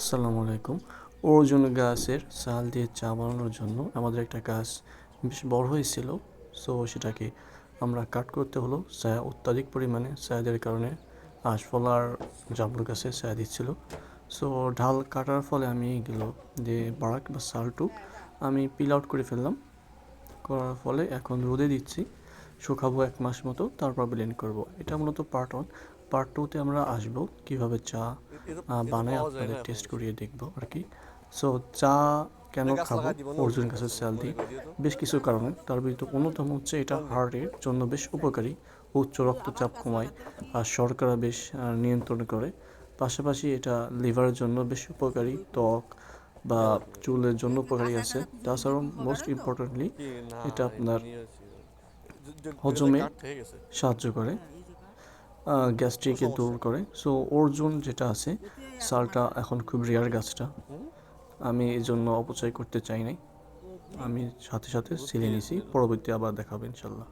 আসসালামু আলাইকুম। অর্জুন গাছের ছাল দিয়ে চা বানানোর জন্য আমাদের একটা গাছ বেশ বড় হয়েছিল। সো সেটাকে আমরা কাট করতে হলো। ছায়া অত্যাধিক পরিমাণে ছায়াদের কারণে আঁশফল আর জামরুল গাছে ছায়া দিচ্ছিল। সো ঢাল কাটার ফলে আমি এগুলো যে বারাক বা ছালটুক আমি পিল আউট করে ফেললাম। করার ফলে এখন রোদে দিচ্ছি, শুকাবো 1 মাস মতো, তারপর ব্লেন্ড করব। এটা মূলত পার্ট 1। পার্ট 2-তে আমরা আসবো কীভাবে চা এ তো বানায় পাওয়া যায় না আপনাদের এখন টেস্ট বেশি। করিয়ে দেখবো আর কি। সো চা কেন এটা গাছ খাবো লাগাই দিব না অর্জুন অর্জুন গাছ গাছের ছাল মনে দিয়ে? করে দিও তো। বেশ কিছু কারণে, তার ভিতরে অন্যতম হচ্ছে এটা কোন দিকে? হার্টের জন্য বেশ উপকারী। উচ্চ রক্তচাপ কমায় আর শর্করা বেশ নিয়ন্ত্রণ করে। পাশাপাশি এটা লিভারের জন্য বেশ উপকারী। ত্বক বা চুলের জন্য উপকারী আছে। তাছাড়াও মোস্ট ইম্পর্টেন্টলি কি না এটা এটা আপনার নিয়ে আসছি। যেটা হজমে কাঠ থেকে গেছে। সাহায্য করে, কোনো গ্যাস্ট্রিকে দূর সমস্যা। করে। সো অর্জুন যেটা আছে, সালটা এখন খুব রেয়ার গাছটা, হুম? আমি এই জন্য অপচয় করতে চাই নাই। আমি সাথে সাথে এগুলো ছিলে খেয়ে নিছি, দিল। পরবর্তী আবার দেখাবো ইনশাল্লাহ।